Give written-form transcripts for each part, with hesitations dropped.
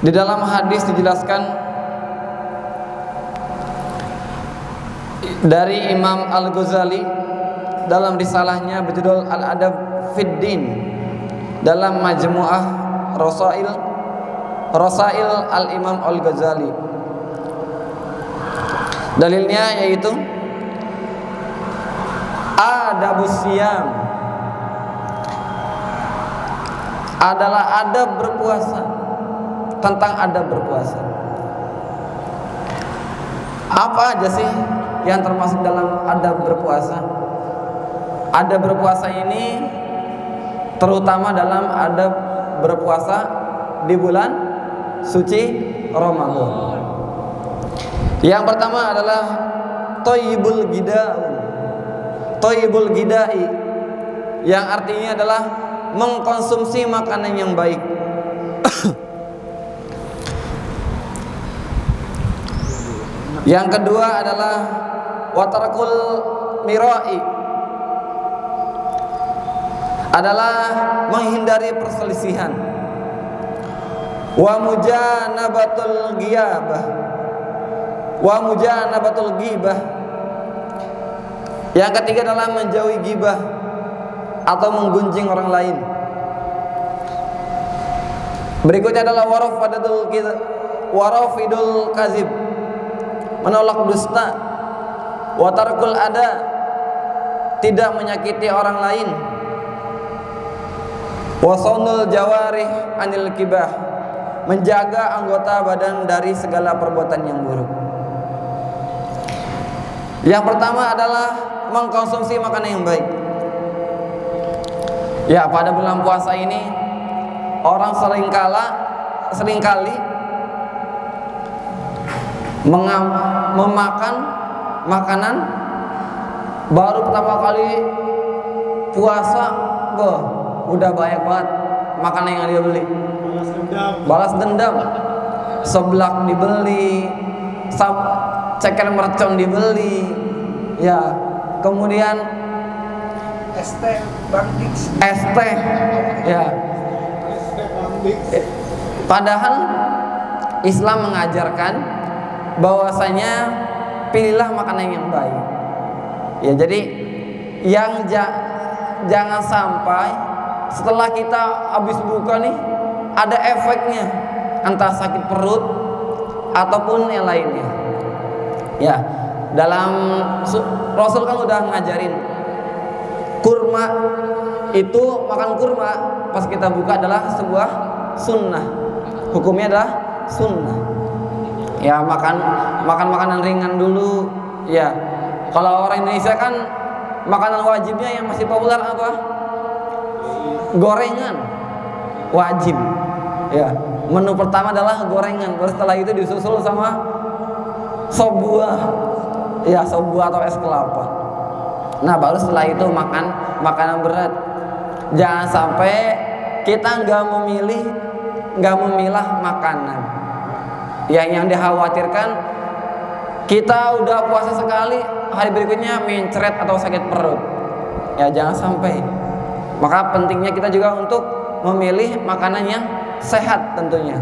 Di dalam hadis dijelaskan dari Imam Al-Ghazali dalam risalahnya berjudul Al-Adab Fid Din dalam Majmu'ah Rasail Al-Imam Al-Ghazali. Dalilnya yaitu adabus siyam adalah adab berpuasa. Tentang adab berpuasa, apa aja sih yang termasuk dalam adab berpuasa? Adab berpuasa ini terutama dalam adab berpuasa di bulan suci Ramadan. Yang pertama adalah thayyibul ghidai, yang artinya adalah mengkonsumsi makanan yang baik. Yang kedua adalah watarkul mirai, adalah menghindari perselisihan. Wa mujanabatul ghibah. Yang ketiga adalah menjauhi ghibah atau menggunjing orang lain. Berikutnya adalah warafidul kazib, menolak dusta. Watarkul ada, tidak menyakiti orang lain. Wasaunul jawarih anil kibah, menjaga anggota badan dari segala perbuatan yang buruk. Yang pertama adalah mengkonsumsi makanan yang baik. Ya, pada bulan puasa ini orang seringkali memakan makanan baru pertama kali puasa, udah banyak banget makanan yang dia beli. Balas dendam. Seblak dibeli, ceker mercon dibeli, ya. Kemudian es teh, ya. Padahal Islam mengajarkan bahwasanya pilihlah makanan yang baik. Ya, jadi yang jangan sampai setelah kita habis buka nih ada efeknya, entah sakit perut ataupun yang lainnya. Ya, dalam Rasul kan udah ngajarin kurma itu, makan kurma pas kita buka adalah sebuah sunnah. Hukumnya adalah sunnah. Ya, makan makanan ringan dulu. Ya, kalau orang Indonesia kan makanan wajibnya yang masih populer apa? Gorengan wajib. Ya, menu pertama adalah gorengan. Baru setelah itu disusul sama sop buah. Ya, sop buah atau es kelapa. Nah, baru setelah itu makan makanan berat. Jangan sampai kita nggak memilah makanan. Ya, yang dikhawatirkan kita udah puasa sekali, hari berikutnya mencret atau sakit perut. Ya, jangan sampai. Maka pentingnya kita juga untuk memilih makanan yang sehat tentunya.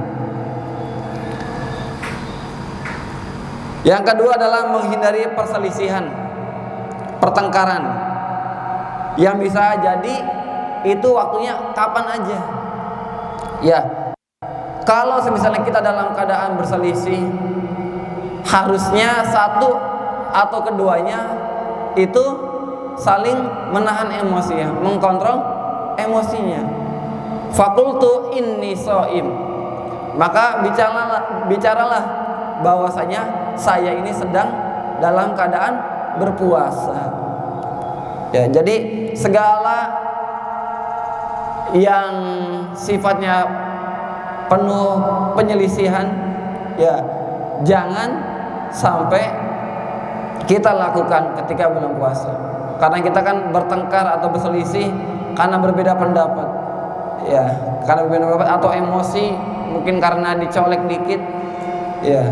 Yang kedua adalah menghindari perselisihan, pertengkaran, yang bisa jadi itu waktunya kapan aja. Ya, kalau misalnya kita dalam keadaan berselisih, harusnya satu atau keduanya itu saling menahan emosi, ya, mengkontrol emosinya. Fakultu inni shaim, maka bicaralah bahwasanya saya ini sedang dalam keadaan berpuasa. Ya, jadi segala yang sifatnya penuh penyelisihan, ya, jangan sampai kita lakukan ketika bulan puasa. Karena kita kan bertengkar atau berselisih karena berbeda pendapat. Ya, karena berbeda pendapat atau emosi, mungkin karena dicolek dikit. Ya.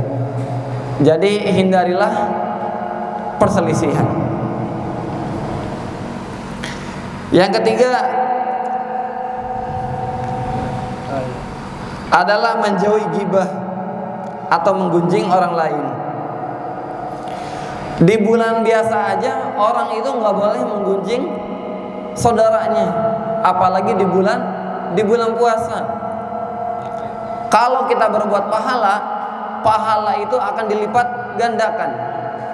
Jadi hindarilah perselisihan. Yang ketiga adalah menjauhi ghibah atau menggunjing orang lain. Di bulan biasa aja orang itu nggak boleh menggunjing saudaranya, apalagi di bulan puasa. Kalau kita berbuat pahala itu akan dilipat gandakan.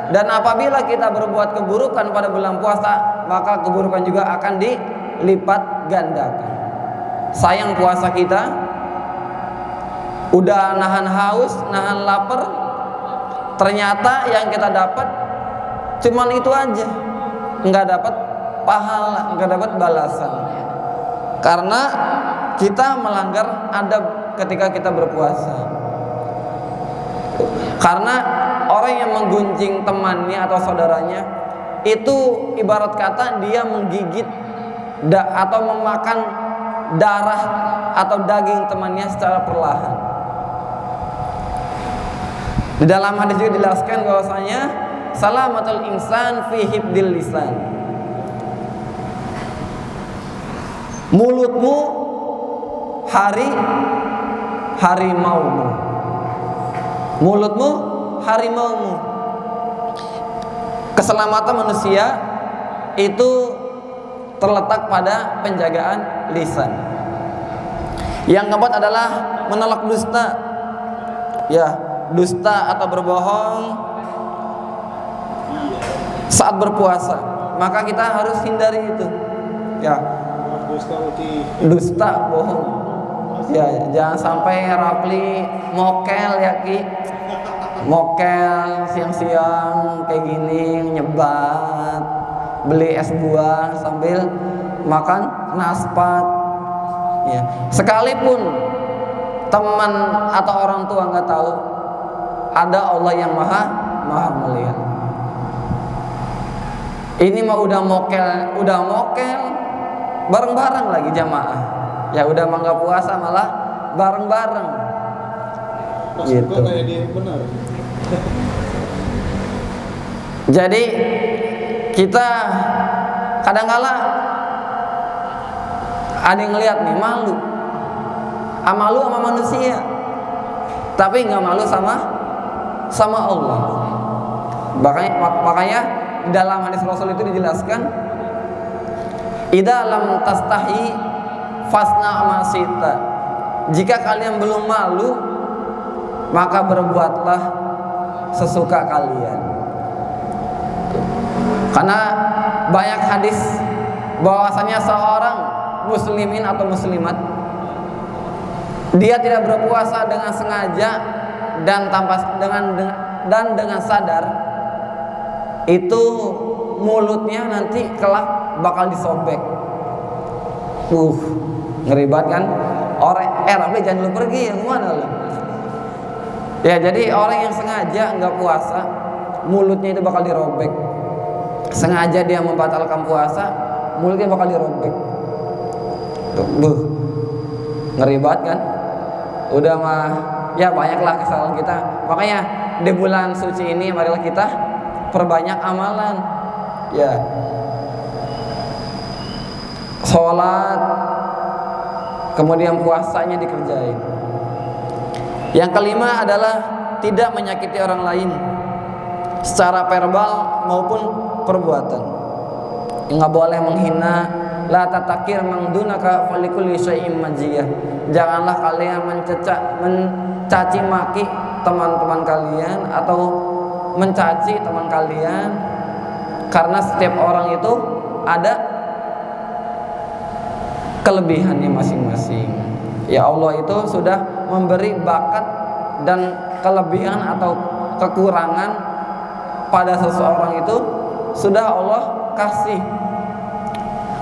Dan apabila kita berbuat keburukan pada bulan puasa, maka keburukan juga akan dilipat gandakan. Sayang puasa kita udah nahan haus, nahan lapar, ternyata yang kita dapat cuman itu aja, nggak dapat pahala, nggak dapat balasan, karena kita melanggar adab ketika kita berpuasa. Karena orang yang menggunjing temannya atau saudaranya itu ibarat kata dia menggigit atau memakan darah atau daging temannya secara perlahan. Di dalam hadis juga dijelaskan bahwasanya salamatul insan fi hibdil lisan. Mulutmu harimaumu. Mulutmu harimaumu. Keselamatan manusia itu terletak pada penjagaan lisan. Yang keempat adalah menolak dusta. Ya, dusta atau berbohong saat berpuasa, maka kita harus hindari itu. Ya, dusta, bohong. Ya, jangan sampai Rapli mokel ya Ki, mokel siang-siang kayak gini, nyebat, beli es buah sambil makan naspat. Ya, sekalipun teman atau orang tua nggak tahu, ada Allah yang maha melihat. Ini mah udah mokel bareng-bareng lagi jamaah. Ya udah mah nggak puasa malah bareng-bareng. Gitu. Kayak dia benar. Jadi kita kadang-kala ada yang ngeliat nih malu sama manusia, tapi nggak malu sama Allah. Makanya dalam hadis Rasul itu dijelaskan, idza lam tastahi fasna ma sita. Jika kalian belum malu, maka berbuatlah sesuka kalian. Karena banyak hadis bahwasanya seorang muslimin atau muslimat, dia tidak berpuasa dengan sengaja dan dengan sadar, itu mulutnya nanti kelak bakal disobek. Ngeri banget kan? Rafi jangan lu pergi, yang mana lu? Ya, jadi orang yang sengaja nggak puasa, mulutnya itu bakal dirobek. Sengaja dia membatalkan puasa, mulutnya bakal dirobek. Ngeri banget kan? Udah mah ya banyaklah kesalahan kita. Makanya di bulan suci ini marilah kita perbanyak amalan. Ya, sholat, kemudian puasanya dikerjain. Yang kelima adalah tidak menyakiti orang lain secara verbal maupun perbuatan. Nggak boleh menghina. La tatakir mangdunaka falikul syai'im majiyah. Janganlah kalian mencaci maki teman-teman kalian atau mencaci teman kalian, karena setiap orang itu ada kelebihannya masing-masing. Ya, Allah itu sudah memberi bakat dan kelebihan atau kekurangan pada seseorang itu sudah Allah kasih.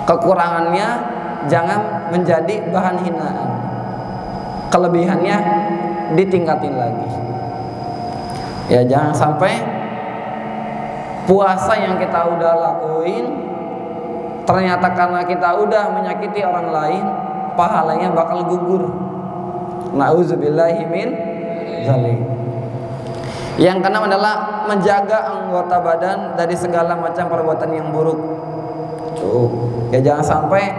Kekurangannya jangan menjadi bahan hinaan, kelebihannya ditingkatin lagi. Ya, jangan sampai puasa yang kita udah lakuin ternyata karena kita udah menyakiti orang lain, pahalanya bakal gugur. Nauzubillahi min dzalik. Yang keenam adalah menjaga anggota badan dari segala macam perbuatan yang buruk. Ya, jangan sampai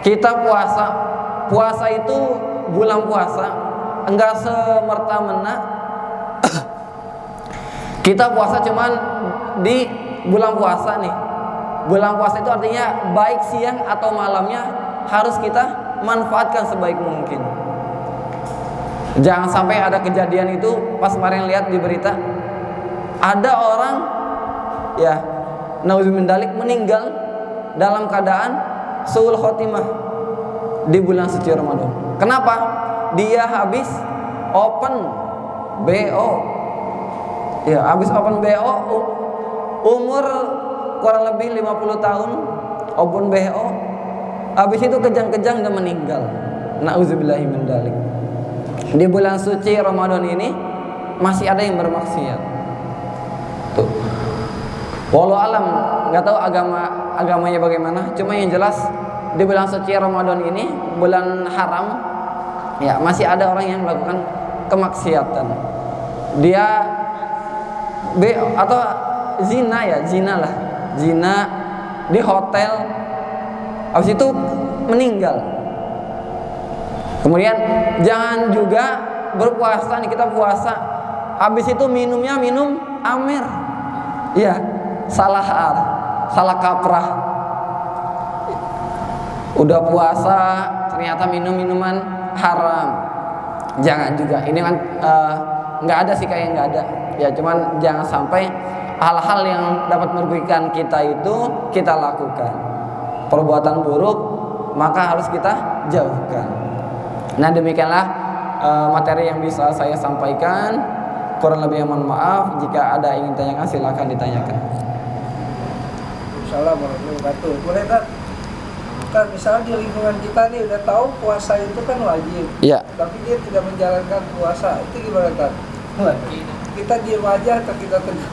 kita puasa itu bulan puasa enggak semerta-merta kita puasa cuman di bulan puasa nih. Bulan puasa itu artinya baik siang atau malamnya harus kita manfaatkan sebaik mungkin. Jangan sampai ada kejadian itu pas kemarin lihat di berita ada orang ya nauzubillahi meninggal dalam keadaan suul khotimah di bulan suci Ramadan. Kenapa? Dia habis open BO. Ya, habis open BO umur kurang lebih 50 tahun open BO. Habis itu kejang-kejang dan meninggal. Nauzubillahi min dzalik. Di bulan suci Ramadan ini masih ada yang bermaksiat. Tuh. Walau alam, nggak tahu agamanya bagaimana. Cuma yang jelas di bulan suci Ramadan ini, bulan haram, ya masih ada orang yang melakukan kemaksiatan. Dia atau zina ya, zina lah, zina di hotel. Habis itu meninggal. Kemudian jangan juga berpuasa nih, kita puasa habis itu minumnya minum amer. Iya, salah kaprah. Udah puasa ternyata minum minuman haram. Jangan juga. Ini kan nggak ada sih, kayak nggak ada. Ya cuman jangan sampai hal-hal yang dapat merugikan kita itu kita lakukan. Perbuatan buruk maka harus kita jauhkan. Nah demikianlah materi yang bisa saya sampaikan. Kurang lebih mohon maaf. Jika ada ingin tanyakan silakan ditanyakan. Assalamualaikum warahmatullahi wabarakatuh. Boleh kan? Kan misalnya di lingkungan kita nih udah tahu puasa itu kan wajib. Iya. Tapi dia tidak menjalankan puasa. Itu gimana kan? Kita diem aja atau kita tegur?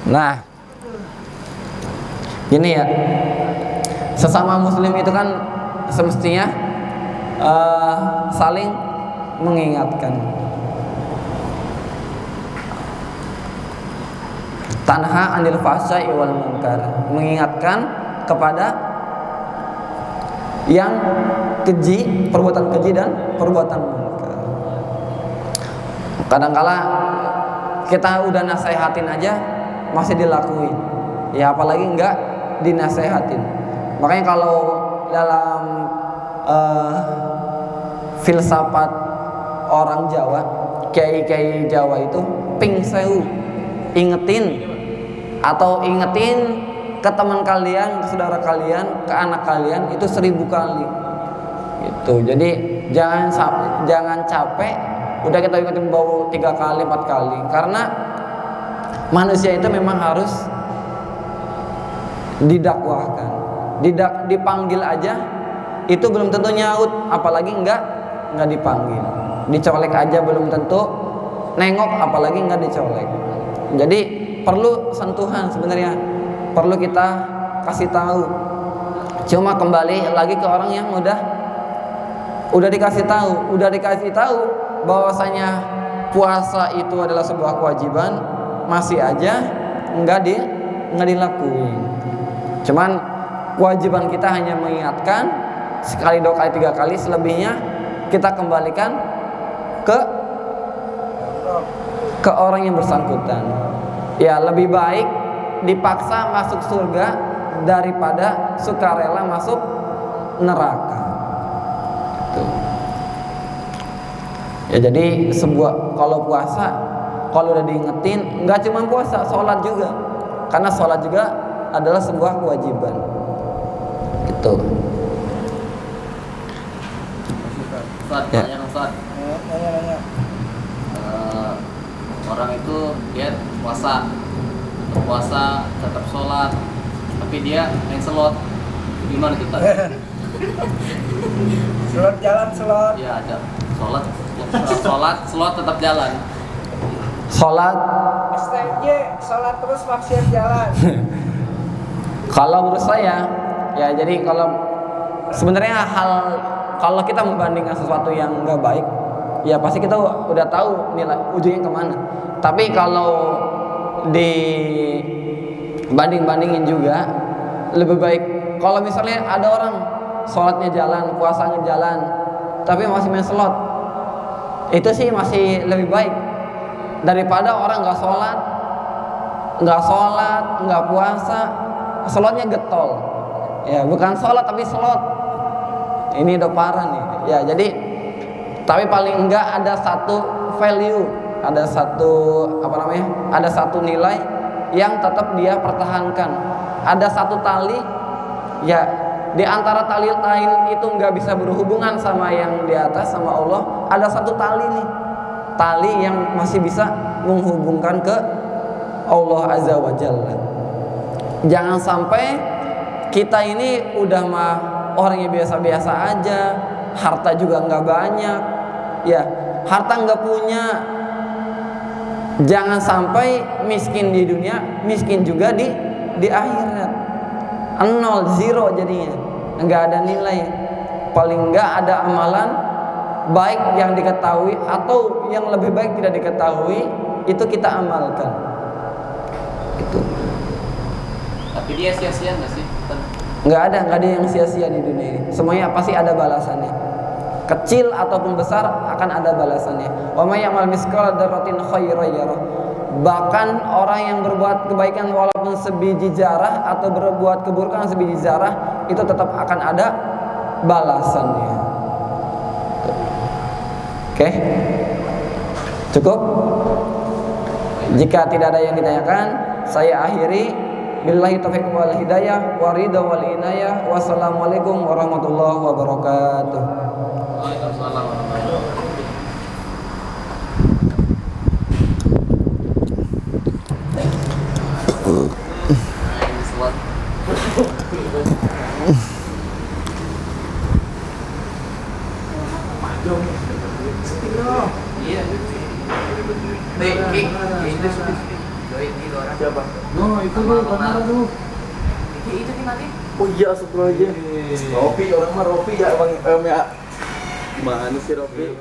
Nah, ini ya. Sesama muslim itu kan semestinya saling mengingatkan. Tanha anil fahsya'i wal munkar, mengingatkan kepada yang keji, perbuatan keji dan perbuatan munkar. Kadangkala kita udah nasehatin aja masih dilakuin. Ya apalagi enggak dinasehatin. Makanya kalau dalam filsafat orang Jawa, kiai-kiai Jawa itu ping sewu, ingetin ke teman kalian, ke saudara kalian, ke anak kalian itu 1000 kali. Gitu. Jadi jangan capek. Udah kita ingetin bau 3 kali, 4 kali. Karena manusia itu memang harus didakwahkan. Dipanggil aja itu belum tentu nyaut, apalagi enggak dipanggil. Dicolek aja belum tentu nengok, apalagi enggak dicolek. Jadi perlu sentuhan sebenarnya, perlu kita kasih tahu. Cuma kembali lagi ke orang yang udah dikasih tahu bahwasanya puasa itu adalah sebuah kewajiban, masih aja enggak dilakuin. Cuman kewajiban kita hanya mengingatkan sekali, 2 kali, 3 kali, selebihnya kita kembalikan ke orang yang bersangkutan. Ya lebih baik dipaksa masuk surga daripada sukarela masuk neraka. Tuh. Ya jadi kalau puasa, kalau udah diingetin, nggak cuma puasa, sholat juga. Karena sholat juga adalah sebuah kewajiban. Gitu. Ustaz, ya. Ustaz. Nanya. Orang itu dia puasa tetap sholat, tapi dia main slot. Gimana kita? Slot jalan slot. Ya ada slot tetap jalan. Sholat. STJ sholat terus maksiat jalan. Kalau menurut saya, ya jadi sebenarnya kalau kita membandingkan sesuatu yang nggak baik, ya pasti kita udah tahu nilai ujungnya kemana. Tapi kalau dibanding-bandingin juga lebih baik kalau misalnya ada orang sholatnya jalan, puasanya jalan, tapi masih main slot, itu sih masih lebih baik daripada orang nggak sholat, nggak puasa, slotnya getol. Ya, bukan sholat tapi slot. Ini udah parah nih. Ya, jadi tapi paling enggak ada satu value, ada satu ada satu nilai yang tetap dia pertahankan. Ada satu tali, ya di antara tali lain itu nggak bisa berhubungan sama yang di atas, sama Allah. Ada satu tali nih, tali yang masih bisa menghubungkan ke Allah Azza wa Jalla. Jangan sampai kita ini udah mah orangnya biasa-biasa aja, harta juga nggak banyak, ya harta nggak punya. Jangan sampai miskin di dunia, miskin juga di akhirat. 0 jadinya, nggak ada nilai. Paling nggak ada amalan baik yang diketahui atau yang lebih baik tidak diketahui, itu kita amalkan. Itu. Tapi dia sia-sia nggak sih? Nggak ada yang sia-sia di dunia ini. Semuanya pasti ada balasannya. Kecil ataupun besar akan ada balasannya. Wa may ya'mal mithqala dzarratin khairan yarah. Bahkan orang yang berbuat kebaikan walaupun sebiji zarah atau berbuat keburukan sebiji zarah, itu tetap akan ada balasannya. Oke? Cukup? Jika tidak ada yang ditanyakan, saya akhiri. Billahi taufiq wal hidayah wa ridha wal inayah. Wassalamualaikum warahmatullahi wabarakatuh. Waalaikumsalam warahmatullahi wabarakatuh. Siapa? No, itu tuh, benar tuh. Itu nanti. Oh iya, astagfirullahaladzim. Ropi, orang mah Ropi ya, Bang. Ya. Mana sih Ropi?